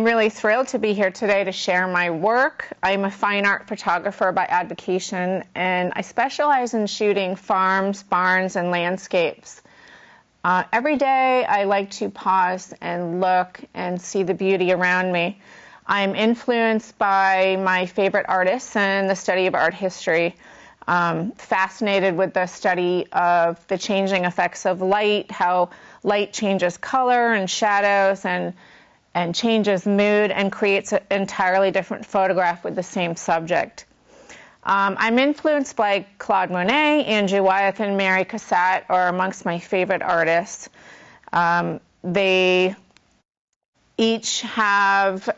really thrilled to be here today to share my work. I'm a fine art photographer by avocation, and I specialize in shooting farms, barns, and landscapes. Every day I like to pause and look and see the beauty around me. I'm influenced by my favorite artists and the study of art history. Fascinated with the study of the changing effects of light, how light changes color and shadows and changes mood and creates an entirely different photograph with the same subject. I'm influenced by Claude Monet, Andrew Wyeth, and Mary Cassatt are amongst my favorite artists. They each have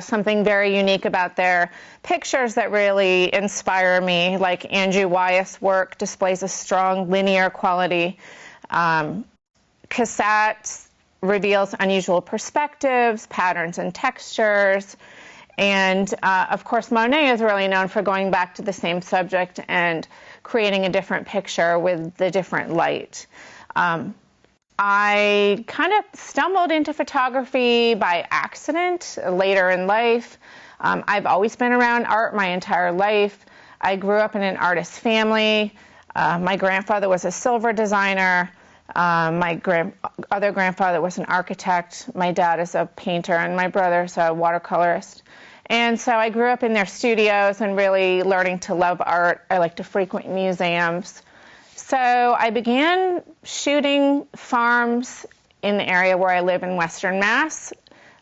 something very unique about their pictures that really inspire me. Like Andrew Wyeth's work displays a strong linear quality. Cassatt reveals unusual perspectives, patterns, and textures. And of course, Monet is really known for going back to the same subject and creating a different picture with the different light. I kind of stumbled into photography by accident later in life. I've always been around art my entire life. I grew up in an artist family. My grandfather was a silver designer. My other grandfather was an architect. My dad is a painter, and my brother's a watercolorist. And so I grew up in their studios and really learning to love art. I like to frequent museums. So I began shooting farms in the area where I live in Western Mass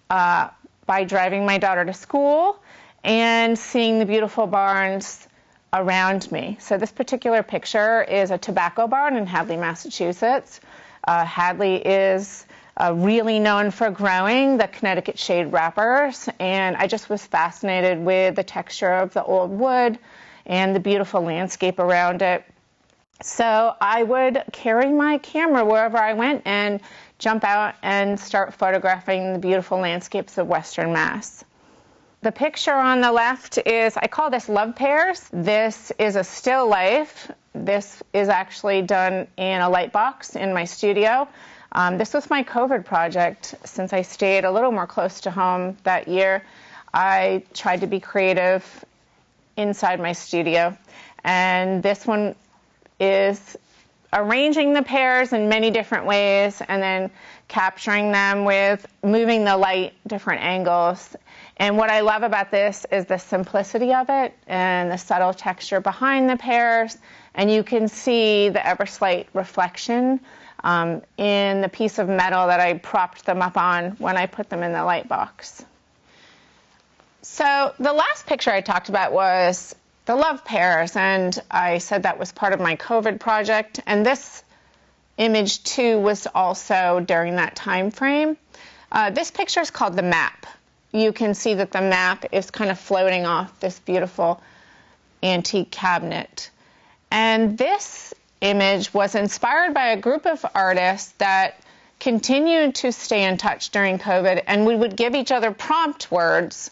by driving my daughter to school and seeing the beautiful barns around me. So this particular picture is a tobacco barn in Hadley, Massachusetts. Hadley is really known for growing the Connecticut shade wrappers, and I just was fascinated with the texture of the old wood and the beautiful landscape around it. So I would carry my camera wherever I went and jump out and start photographing the beautiful landscapes of Western Mass. The picture on the left is, I call this love pairs. This is a still life. This is actually done in a light box in my studio. This was my COVID project. Since I stayed a little more close to home that year, I tried to be creative inside my studio. And this one is arranging the pairs in many different ways and then capturing them with moving the light different angles. And what I love about this is the simplicity of it and the subtle texture behind the pairs. And you can see the ever slight reflection in the piece of metal that I propped them up on when I put them in the light box. So the last picture I talked about was the love pairs, and I said that was part of my COVID project. And this image too was also during that time frame. This picture is called the map. You can see that the map is kind of floating off this beautiful antique cabinet. And this image was inspired by a group of artists that continued to stay in touch during COVID, and we would give each other prompt words.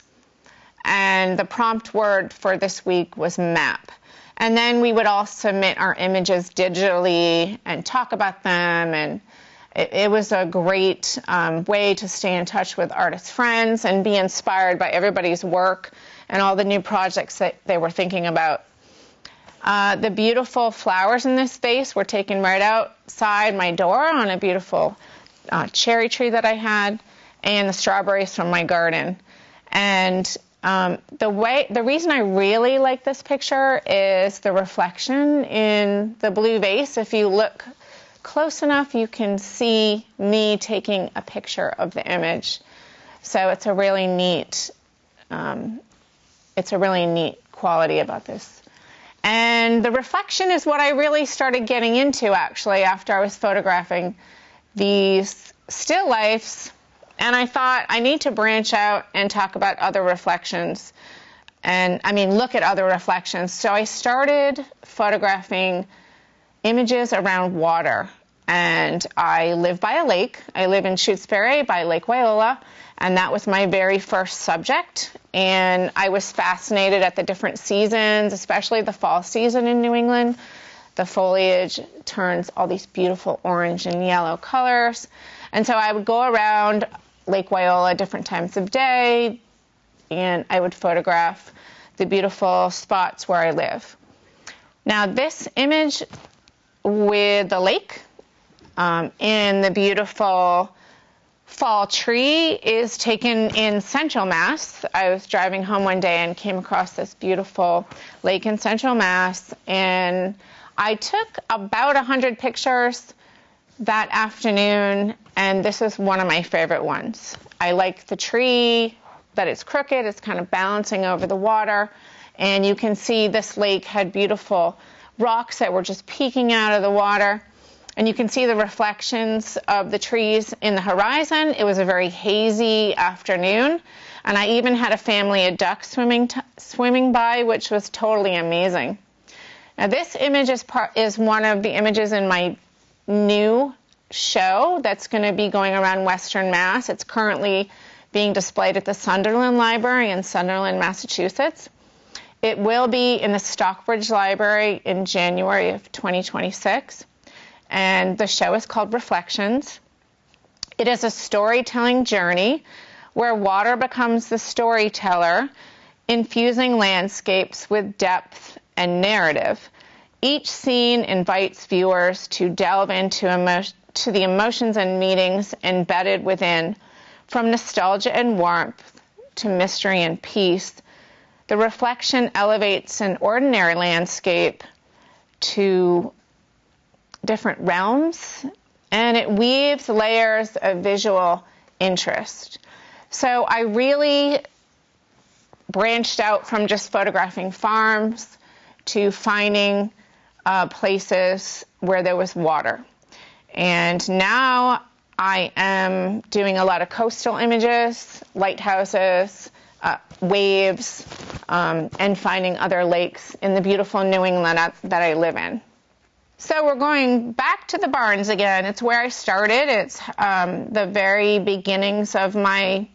And the prompt word for this week was map. And then we would all submit our images digitally and talk about them. And it was a great way to stay in touch with artist friends and be inspired by everybody's work and all the new projects that they were thinking about. The beautiful flowers in this vase were taken right outside my door on a beautiful cherry tree that I had, and the strawberries from my garden. And the reason I really like this picture is the reflection in the blue vase. If you look close enough, you can see me taking a picture of the image. So it's a really neat quality about this. And the reflection is what I really started getting into, actually, after I was photographing these still lifes. And I thought, I need to branch out and talk about other reflections. Look at other reflections. So I started photographing images around water. And I live by a lake. I live in Shutesbury by Lake Wyola. And that was my very first subject. And I was fascinated at the different seasons, especially the fall season in New England. The foliage turns all these beautiful orange and yellow colors. And so I would go around Lake Wyola different times of day, and I would photograph the beautiful spots where I live. Now this image with the lake and the beautiful fall tree is taken in Central Mass. I was driving home one day and came across this beautiful lake in Central Mass, and I took about 100 pictures that afternoon, and this is one of my favorite ones. I like the tree, that it's crooked, it's kind of balancing over the water, and you can see this lake had beautiful rocks that were just peeking out of the water. And you can see the reflections of the trees in the horizon. It was a very hazy afternoon. And I even had a family of ducks swimming by, which was totally amazing. Now this image is one of the images in my new show that's going to be going around Western Mass. It's currently being displayed at the Sunderland Library in Sunderland, Massachusetts. It will be in the Stockbridge Library in January of 2026. And the show is called Reflections. It is a storytelling journey where water becomes the storyteller, infusing landscapes with depth and narrative. Each scene invites viewers to delve into the emotions and meanings embedded within, from nostalgia and warmth to mystery and peace. The reflection elevates an ordinary landscape to different realms, and it weaves layers of visual interest. So I really branched out from just photographing farms to finding places where there was water. And now I am doing a lot of coastal images, lighthouses, waves, and finding other lakes in the beautiful New England that I live in. So we're going back to the barns again. It's where I started. It's the very beginnings of my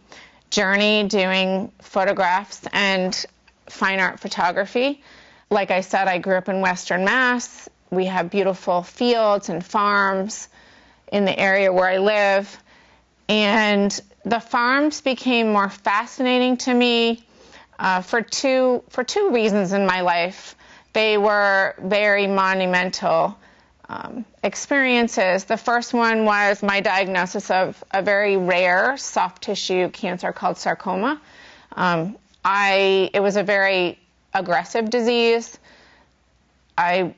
journey doing photographs and fine art photography. Like I said, I grew up in Western Mass. We have beautiful fields and farms in the area where I live. And the farms became more fascinating to me for two reasons in my life. They were very monumental experiences. The first one was my diagnosis of a very rare soft tissue cancer called sarcoma. It was a very aggressive disease. I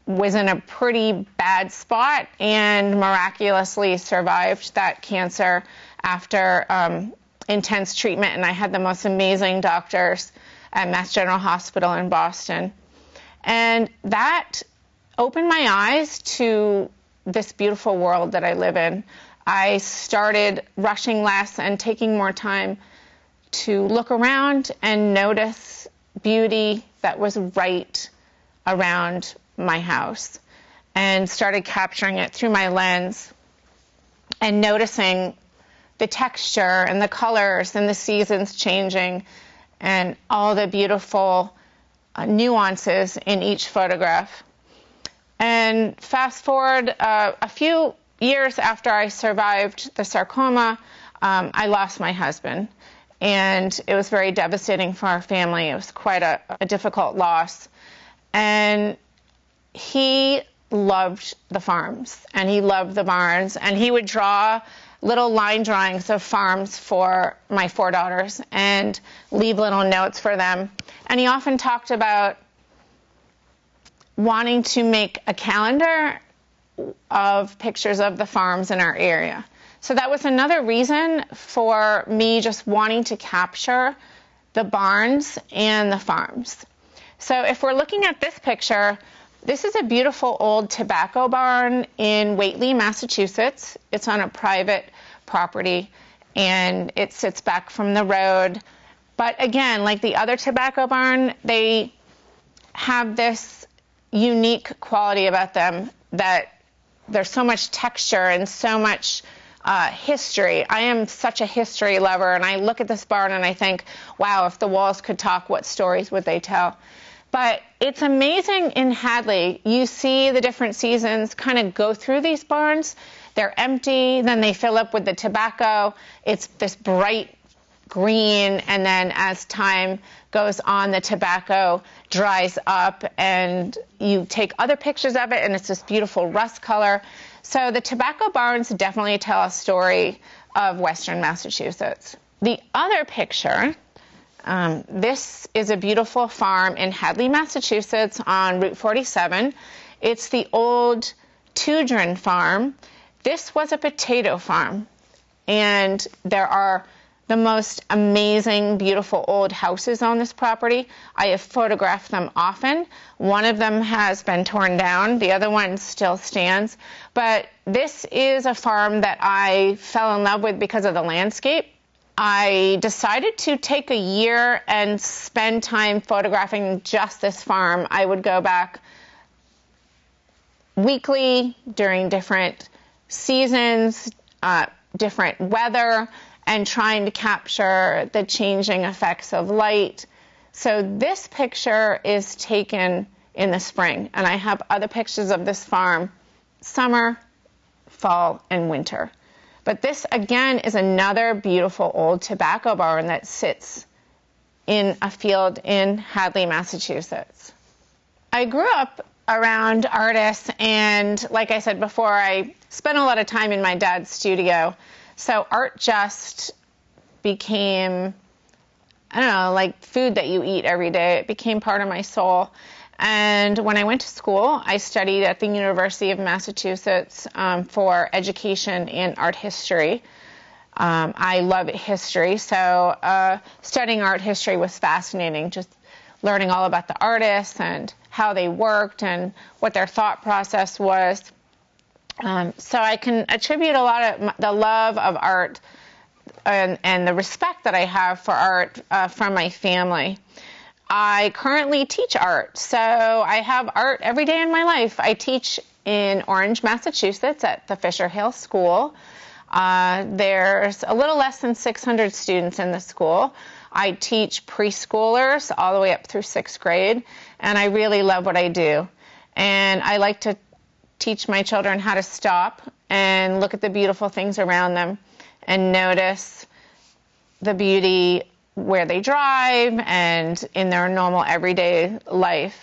was in a pretty bad spot and miraculously survived that cancer after intense treatment, and I had the most amazing doctors at Mass General Hospital in Boston. And that opened my eyes to this beautiful world that I live in. I started rushing less and taking more time to look around and notice beauty that was right around my house, and started capturing it through my lens and noticing the texture and the colors and the seasons changing and all the beautiful nuances in each photograph. And fast forward a few years after I survived the sarcoma, I lost my husband, and it was very devastating for our family. It was quite a difficult loss. And he loved the farms, and he loved the barns, and he would draw little line drawings of farms for my 4 daughters and leave little notes for them. And he often talked about wanting to make a calendar of pictures of the farms in our area. So that was another reason for me just wanting to capture the barns and the farms. So if we're looking at this picture, this is a beautiful old tobacco barn in Whately, Massachusetts. It's on a private property, and it sits back from the road. But again, like the other tobacco barn, they have this unique quality about them that there's so much texture and so much history. I am such a history lover, and I look at this barn and I think, wow, if the walls could talk, what stories would they tell? But it's amazing in Hadley. You see the different seasons kind of go through these barns. they're empty, then they fill up with the tobacco. It's this bright green, and then as time goes on, the tobacco dries up, and you take other pictures of it, and it's this beautiful rust color. So the tobacco barns definitely tell a story of Western Massachusetts. The other picture, this is a beautiful farm in Hadley, Massachusetts on Route 47. It's the old Tudrin farm. This was a potato farm, and there are the most amazing, beautiful old houses on this property. I have photographed them often. One of them has been torn down. The other one still stands. But this is a farm that I fell in love with because of the landscape. I decided to take a year and spend time photographing just this farm. I would go back weekly during different seasons, different weather, and trying to capture the changing effects of light. So this picture is taken in the spring, and I have other pictures of this farm summer, fall, and winter. But this, again, is another beautiful old tobacco barn that sits in a field in Hadley, Massachusetts. I grew up around artists, and like I said before, I spent a lot of time in my dad's studio. So art just became, I don't know, like food that you eat every day. It became part of my soul. And when I went to school, I studied at the University of Massachusetts for education in art history. I love history, so studying art history was fascinating, just learning all about the artists and how they worked and what their thought process was. So I can attribute a lot of the love of art and the respect that I have for art from my family. I currently teach art, so I have art every day in my life. I teach in Orange, Massachusetts at the Fisher Hill School. There's a little less than 600 students in the school. I teach preschoolers all the way up through 6th grade, and I really love what I do. And I like to teach my children how to stop and look at the beautiful things around them and notice the beauty where they drive and in their normal everyday life.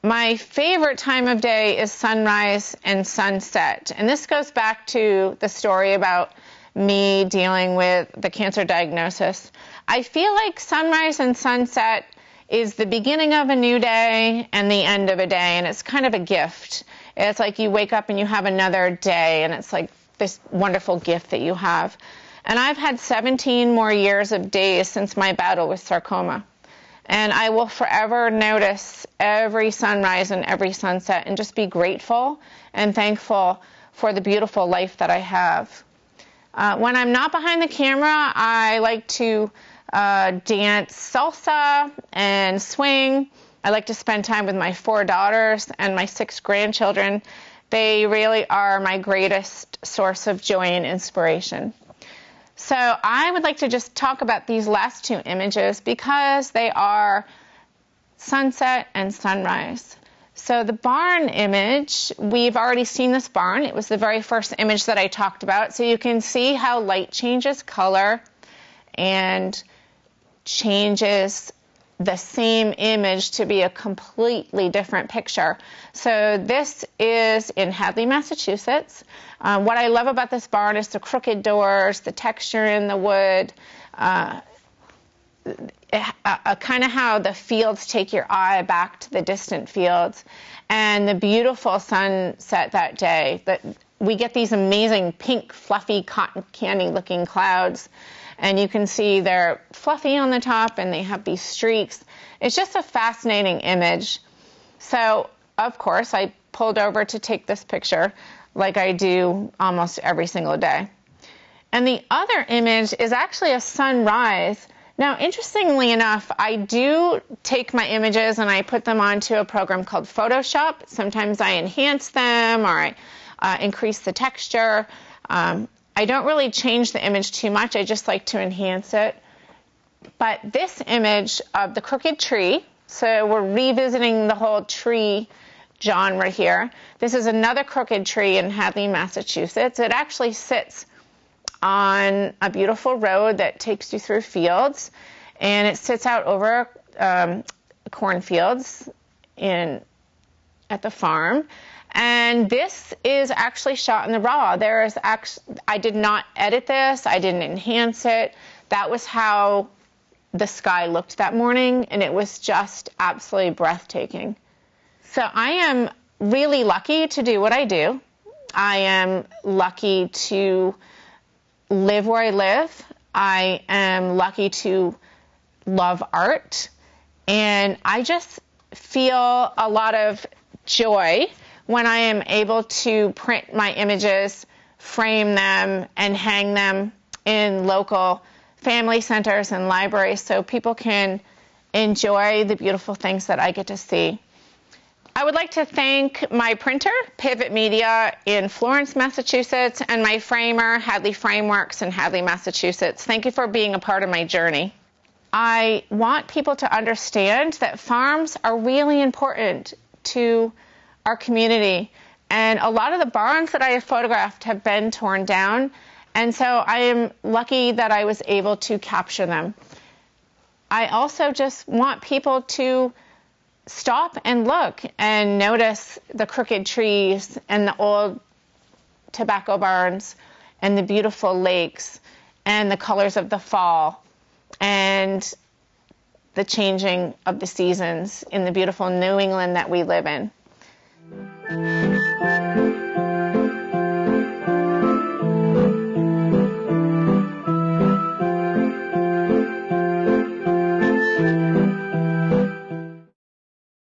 My favorite time of day is sunrise and sunset. And this goes back to the story about me dealing with the cancer diagnosis. I feel like sunrise and sunset is the beginning of a new day and the end of a day, and it's kind of a gift. It's like you wake up and you have another day, and it's like this wonderful gift that you have. And I've had 17 more years of days since my battle with sarcoma. And I will forever notice every sunrise and every sunset and just be grateful and thankful for the beautiful life that I have. When I'm not behind the camera, I like to dance salsa and swing. I like to spend time with my 4 daughters and my 6 grandchildren. They really are my greatest source of joy and inspiration. So I would like to just talk about these last 2 images because they are sunset and sunrise. So the barn image, we've already seen this barn. It was the very first image that I talked about. So you can see how light changes color and changes the same image to be a completely different picture. So this is in Hadley, Massachusetts. What I love about this barn is the crooked doors, the texture in the wood, kind of how the fields take your eye back to the distant fields, and the beautiful sunset that day. That we get these amazing pink, fluffy, cotton candy looking clouds. And you can see they're fluffy on the top and they have these streaks. It's just a fascinating image. So, of course, I pulled over to take this picture like I do almost every single day. And the other image is actually a sunrise. Now, interestingly enough, I do take my images and I put them onto a program called Photoshop. Sometimes I enhance them or I increase the texture. I don't really change the image too much. I just like to enhance it. But this image of the crooked tree, so we're revisiting the whole tree genre here. This is another crooked tree in Hadley, Massachusetts. It actually sits on a beautiful road that takes you through fields, and it sits out over cornfields at the farm. And this is actually shot in the raw. I did not edit this. I didn't enhance it. That was how the sky looked that morning, and it was just absolutely breathtaking. So I am really lucky to do what I do. I am lucky to live where I live. I am lucky to love art. And I just feel a lot of joy when I am able to print my images, frame them, and hang them in local family centers and libraries so people can enjoy the beautiful things that I get to see. I would like to thank my printer, Pivot Media, in Florence, Massachusetts, and my framer, Hadley Frameworks in Hadley, Massachusetts. Thank you for being a part of my journey. I want people to understand that farms are really important to our community, and a lot of the barns that I have photographed have been torn down, and so I am lucky that I was able to capture them. I also just want people to stop and look and notice the crooked trees and the old tobacco barns and the beautiful lakes and the colors of the fall and the changing of the seasons in the beautiful New England that we live in.